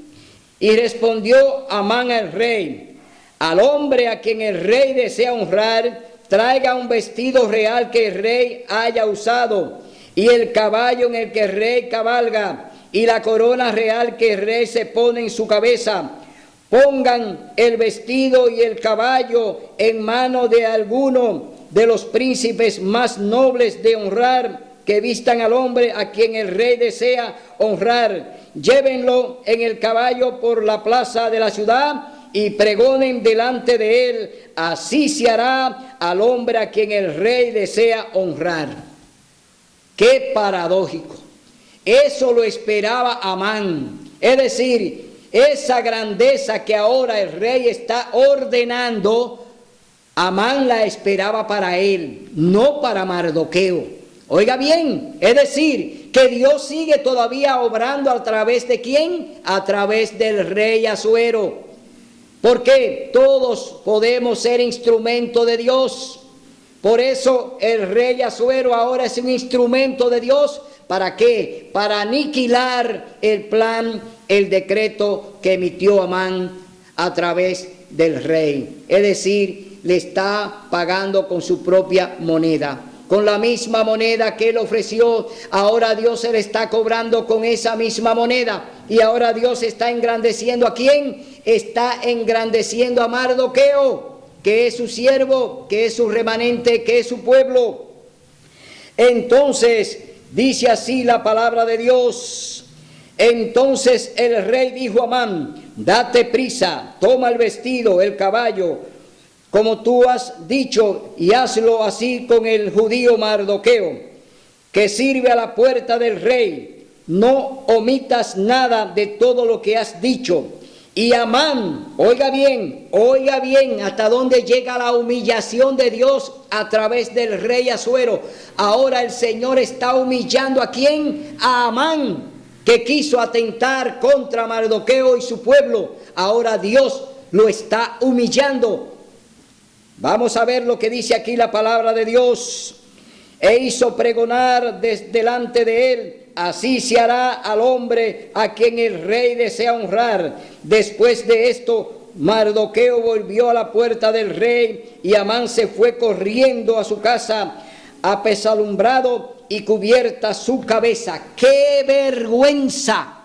Y respondió Amán al rey, al hombre a quien el rey desea honrar, traiga un vestido real que el rey haya usado, y el caballo en el que el rey cabalga, y la corona real que el rey se pone en su cabeza. Pongan el vestido y el caballo en mano de alguno de los príncipes más nobles de honrar, que vistan al hombre a quien el rey desea honrar. Llévenlo en el caballo por la plaza de la ciudad y pregonen delante de él, así se hará al hombre a quien el rey desea honrar. ¡Qué paradójico! Eso lo esperaba Amán. Es decir, esa grandeza que ahora el rey está ordenando, Amán la esperaba para él, no para Mardoqueo. Oiga bien, es decir, que Dios sigue todavía obrando a través de ¿quién? A través del rey Asuero. Porque todos podemos ser instrumento de Dios. Por eso el rey Asuero ahora es un instrumento de Dios. ¿Para qué? Para aniquilar el plan, el decreto que emitió Amán a través del rey. Es decir, le está pagando con su propia moneda. Con la misma moneda que él ofreció, ahora Dios se le está cobrando con esa misma moneda. Y ahora Dios está engrandeciendo ¿a quién? Está engrandeciendo a Mardoqueo, que es su siervo, que es su remanente, que es su pueblo. Entonces, dice así la palabra de Dios. Entonces el rey dijo a Amán, date prisa, toma el vestido, el caballo, como tú has dicho, y hazlo así con el judío Mardoqueo, que sirve a la puerta del rey. No omitas nada de todo lo que has dicho. Y Amán, oiga bien, hasta dónde llega la humillación de Dios a través del rey Asuero. Ahora el Señor está humillando ¿a quién? A Amán, que quiso atentar contra Mardoqueo y su pueblo. Ahora Dios lo está humillando. Vamos a ver lo que dice aquí la palabra de Dios. E hizo pregonar delante de él, así se hará al hombre a quien el rey desea honrar. Después de esto, Mardoqueo volvió a la puerta del rey y Amán se fue corriendo a su casa, apesadumbrado y cubierta su cabeza. ¡Qué vergüenza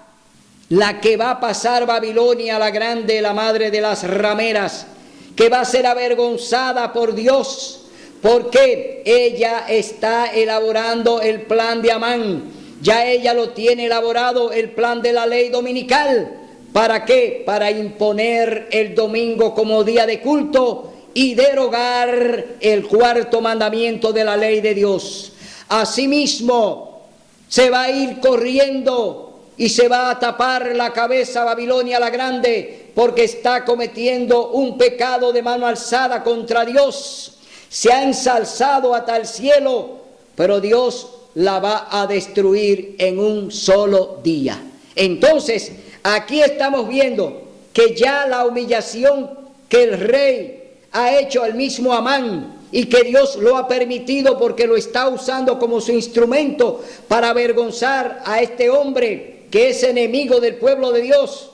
la que va a pasar Babilonia la grande, la madre de las rameras, que va a ser avergonzada por Dios, porque ella está elaborando el plan de Amán. Ya ella lo tiene elaborado, el plan de la ley dominical. ¿Para qué? Para imponer el domingo como día de culto y derogar el cuarto mandamiento de la ley de Dios. Asimismo, se va a ir corriendo y se va a tapar la cabeza Babilonia la grande, porque está cometiendo un pecado de mano alzada contra Dios. Se ha ensalzado hasta el cielo, pero Dios la va a destruir en un solo día. Entonces, aquí estamos viendo que ya la humillación que el rey ha hecho al mismo Amán, y que Dios lo ha permitido porque lo está usando como su instrumento para avergonzar a este hombre que es enemigo del pueblo de Dios.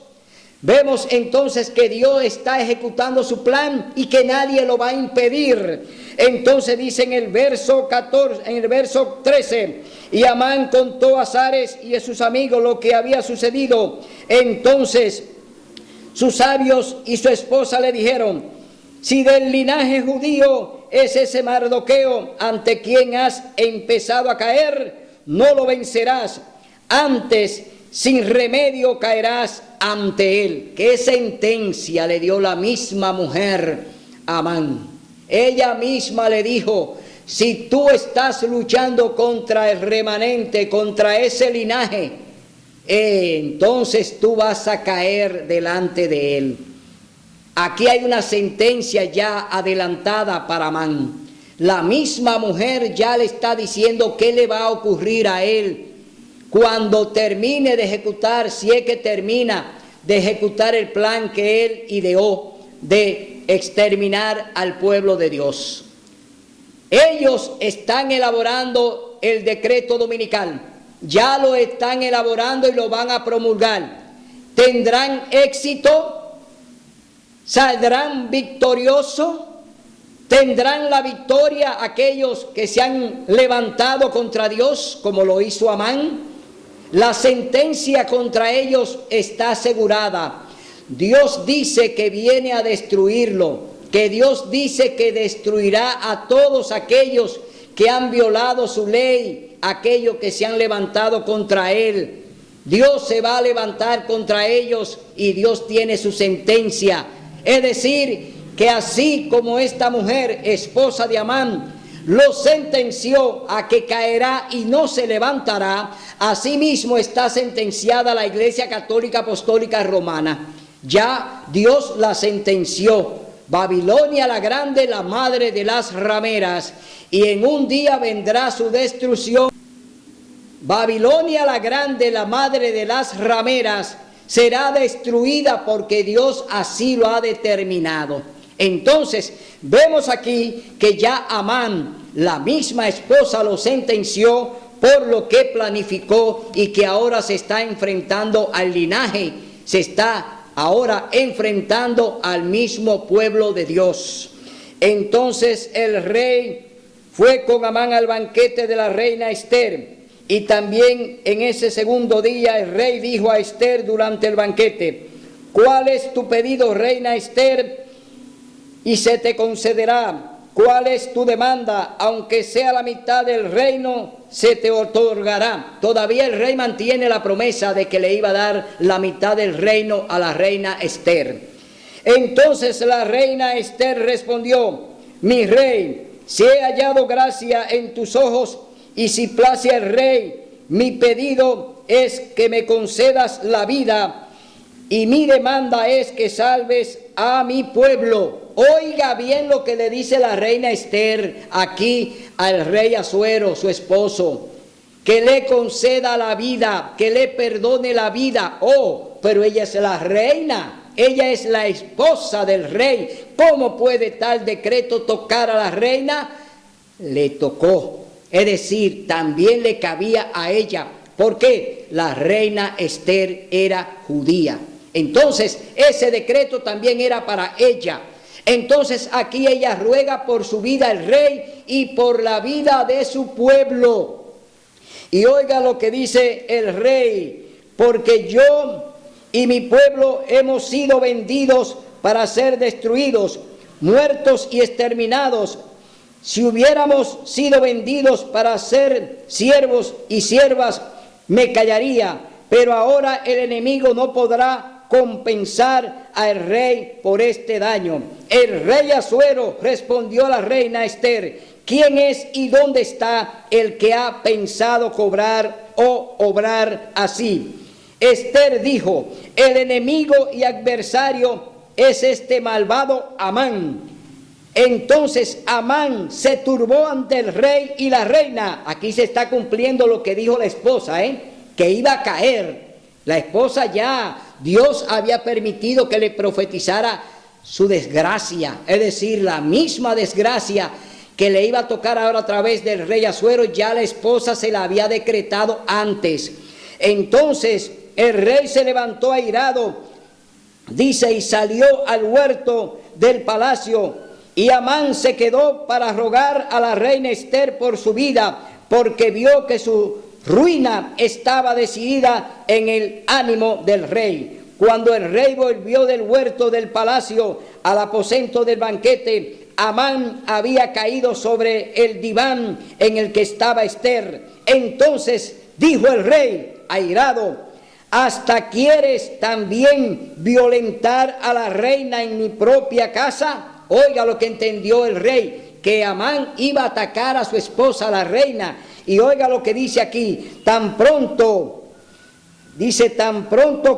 Vemos entonces que Dios está ejecutando su plan y que nadie lo va a impedir. Entonces dice en el verso 14, en el verso 13, y Amán contó a Sares y a sus amigos lo que había sucedido. Entonces sus sabios y su esposa le dijeron: si del linaje judío es ese Mardoqueo ante quien has empezado a caer, no lo vencerás, antes sin remedio caerás ante él. ¿Qué sentencia le dio la misma mujer a Amán? Ella misma le dijo: si tú estás luchando contra el remanente, contra ese linaje, entonces tú vas a caer delante de él. Aquí hay una sentencia ya adelantada para Amán. La misma mujer ya le está diciendo qué le va a ocurrir a él cuando termine de ejecutar, si es que termina de ejecutar el plan que él ideó de exterminar al pueblo de Dios. Ellos están elaborando el decreto dominical, ya lo están elaborando y lo van a promulgar. ¿Tendrán éxito? ¿Saldrán victoriosos? ¿Tendrán la victoria aquellos que se han levantado contra Dios, como lo hizo Amán? La sentencia contra ellos está asegurada. Dios dice que viene a destruirlo, que Dios dice que destruirá a todos aquellos que han violado su ley, aquellos que se han levantado contra él. Dios se va a levantar contra ellos y Dios tiene su sentencia. Es decir, que así como esta mujer, esposa de Amán, lo sentenció a que caerá y no se levantará, asimismo está sentenciada la Iglesia Católica Apostólica Romana. Ya Dios la sentenció. Babilonia la grande, la madre de las rameras, y en un día vendrá su destrucción. Babilonia la grande, la madre de las rameras, será destruida porque Dios así lo ha determinado. Entonces, vemos aquí que ya Amán, la misma esposa, lo sentenció por lo que planificó y que ahora se está enfrentando al linaje, se está ahora enfrentando al mismo pueblo de Dios. Entonces el rey fue con Amán al banquete de la reina Esther, y también en ese segundo día el rey dijo a Esther durante el banquete: ¿cuál es tu pedido, reina Esther? Y se te concederá. ¿Cuál es tu demanda? Aunque sea la mitad del reino, se te otorgará. Todavía el rey mantiene la promesa de que le iba a dar la mitad del reino a la reina Esther. Entonces la reina Esther respondió: mi rey, si he hallado gracia en tus ojos, y si place al rey, mi pedido es que me concedas la vida, y mi demanda es que salves a mi pueblo. Oiga bien lo que le dice la reina Esther aquí al rey Asuero, su esposo: que le conceda la vida, que le perdone la vida. Oh, pero ella es la reina, ella es la esposa del rey. ¿Cómo puede tal decreto tocar a la reina? Le tocó, es decir, también le cabía a ella. ¿Por qué? La reina Esther era judía. Entonces, ese decreto también era para ella. Entonces, aquí ella ruega por su vida al rey y por la vida de su pueblo. Y oiga lo que dice el rey: porque yo y mi pueblo hemos sido vendidos para ser destruidos, muertos y exterminados. Si hubiéramos sido vendidos para ser siervos y siervas, me callaría, pero ahora el enemigo no podrá compensar al rey por este daño. El rey Asuero respondió a la reina Esther: ¿quién es y dónde está el que ha pensado cobrar o obrar así? Esther dijo: el enemigo y adversario es este malvado Amán. Entonces Amán se turbó ante el rey y la reina. Aquí se está cumpliendo lo que dijo la esposa, que iba a caer. La esposa ya, Dios había permitido que le profetizara su desgracia, es decir, la misma desgracia que le iba a tocar ahora a través del rey Asuero, ya la esposa se la había decretado antes. Entonces el rey se levantó airado, dice, y salió al huerto del palacio. Y Amán se quedó para rogar a la reina Ester por su vida, porque vio que su ruina estaba decidida en el ánimo del rey. Cuando el rey volvió del huerto del palacio al aposento del banquete, Amán había caído sobre el diván en el que estaba Ester. Entonces dijo el rey, airado: ¿hasta quieres también violentar a la reina en mi propia casa? Oiga lo que entendió el rey, que Amán iba a atacar a su esposa, la reina. Y oiga lo que dice aquí: tan pronto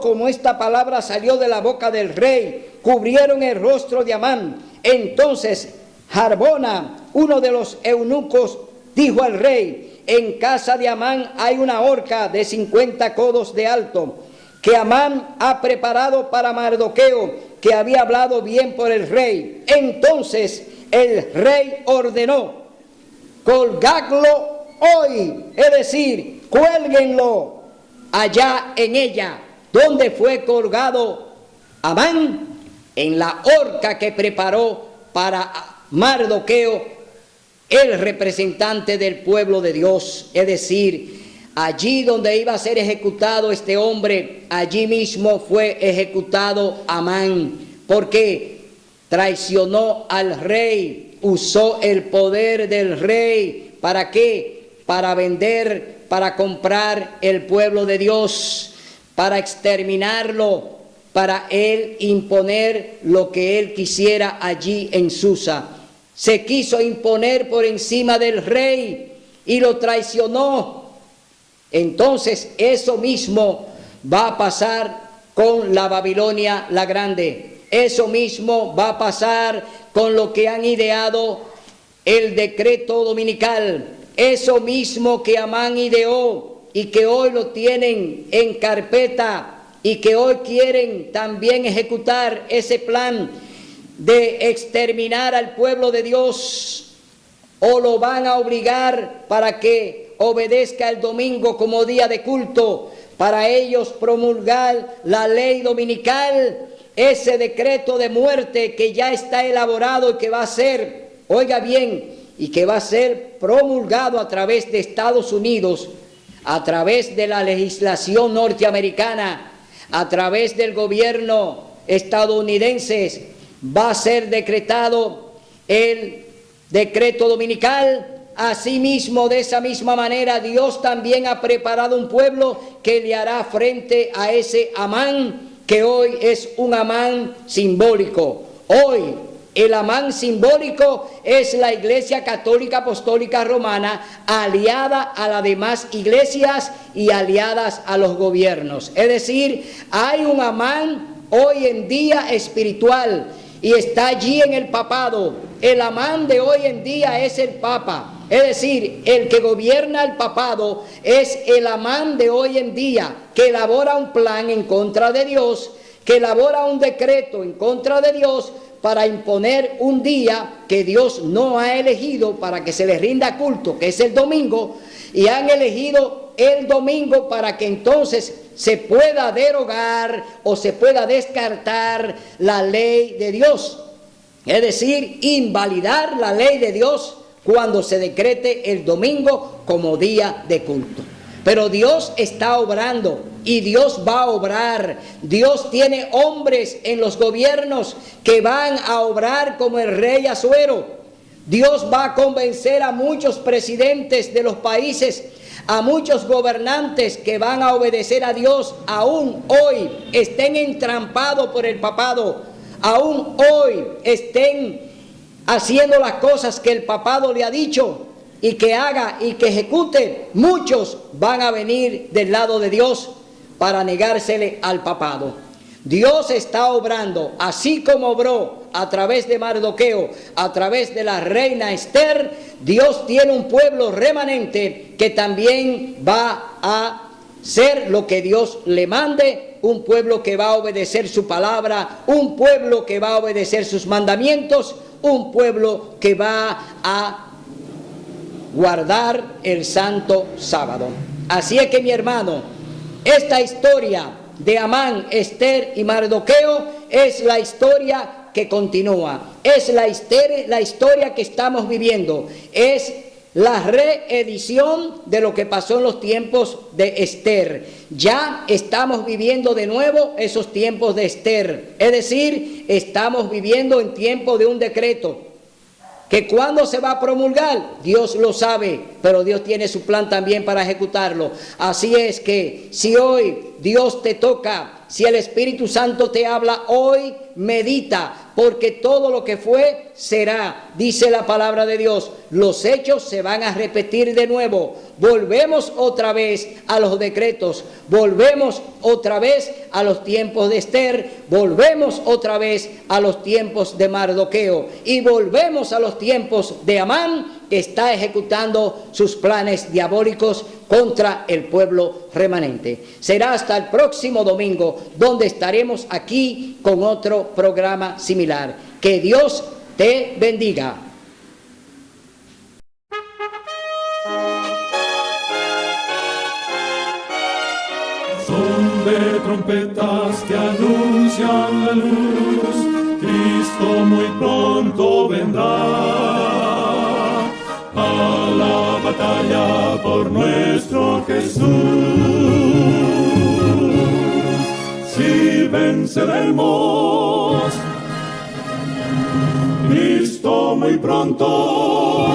como esta palabra salió de la boca del rey, cubrieron el rostro de Amán. Entonces Harbona, uno de los eunucos, dijo al rey: en casa de Amán hay una horca de 50 codos de alto, que Amán ha preparado para Mardoqueo, que había hablado bien por el rey. Entonces el rey ordenó: colgadlo hoy, es decir, cuélguenlo allá en ella. ¿Dónde fue colgado Amán? En la horca que preparó para Mardoqueo, el representante del pueblo de Dios. Es decir, allí donde iba a ser ejecutado este hombre, allí mismo fue ejecutado Amán, porque traicionó al rey, usó el poder del rey. ¿Para qué? Para vender, para comprar el pueblo de Dios, para exterminarlo, para él imponer lo que él quisiera allí en Susa. Se quiso imponer por encima del rey y lo traicionó. Entonces eso mismo va a pasar con la Babilonia la Grande. Eso mismo va a pasar con lo que han ideado el decreto dominical. Eso mismo que Amán ideó y que hoy lo tienen en carpeta y que hoy quieren también ejecutar ese plan de exterminar al pueblo de Dios, o lo van a obligar para que obedezca el domingo como día de culto, para ellos promulgar la ley dominical, ese decreto de muerte que ya está elaborado y que va a ser, oiga bien, y que va a ser promulgado a través de Estados Unidos, a través de la legislación norteamericana, a través del gobierno estadounidense. Va a ser decretado el decreto dominical. Asimismo, de esa misma manera, Dios también ha preparado un pueblo que le hará frente a ese Amán, que hoy es un Amán simbólico. Hoy el Amán simbólico es la Iglesia Católica Apostólica Romana, aliada a las demás iglesias y aliadas a los gobiernos. Es decir, hay un Amán hoy en día espiritual y está allí en el papado. El Amán de hoy en día es el Papa. Es decir, el que gobierna el papado es el Amán de hoy en día, que elabora un plan en contra de Dios, que elabora un decreto en contra de Dios, para imponer un día que Dios no ha elegido para que se les rinda culto, que es el domingo, y han elegido el domingo para que entonces se pueda derogar o se pueda descartar la ley de Dios. Es decir, invalidar la ley de Dios cuando se decrete el domingo como día de culto. Pero Dios está obrando y Dios va a obrar. Dios tiene hombres en los gobiernos que van a obrar como el rey Asuero. Dios va a convencer a muchos presidentes de los países, a muchos gobernantes que van a obedecer a Dios, aún hoy estén entrampados por el papado, aún hoy estén haciendo las cosas que el papado le ha dicho y que haga y que ejecute. Muchos van a venir del lado de Dios para negársele al papado. Dios está obrando, así como obró a través de Mardoqueo, a través de la reina Ester. Dios tiene un pueblo remanente que también va a ser lo que Dios le mande, un pueblo que va a obedecer su palabra, un pueblo que va a obedecer sus mandamientos, un pueblo que va a guardar el santo sábado. Así es que, mi hermano, Esta historia de Amán, Ester y Mardoqueo es la historia que continúa, es la historia que estamos viviendo, es la reedición de lo que pasó en los tiempos de Ester. Ya estamos viviendo de nuevo esos tiempos de Ester, es decir, estamos viviendo en tiempo de un decreto que cuando se va a promulgar, Dios lo sabe, pero Dios tiene su plan también para ejecutarlo. Así es que si hoy Dios te toca, si el Espíritu Santo te habla hoy, medita, porque todo lo que fue será, dice la palabra de Dios. Los hechos se van a repetir de nuevo. Volvemos otra vez a los decretos, volvemos otra vez a los tiempos de Ester, volvemos otra vez a los tiempos de Mardoqueo y volvemos a los tiempos de Amán, que está ejecutando sus planes diabólicos contra el pueblo remanente. Será hasta el próximo domingo, donde estaremos aquí con otro programa similar. Que Dios te bendiga. Son de trompetas que anuncian la luz, Cristo muy pronto vendrá a la batalla por nuestro Jesús. Si venceremos, Cristo muy pronto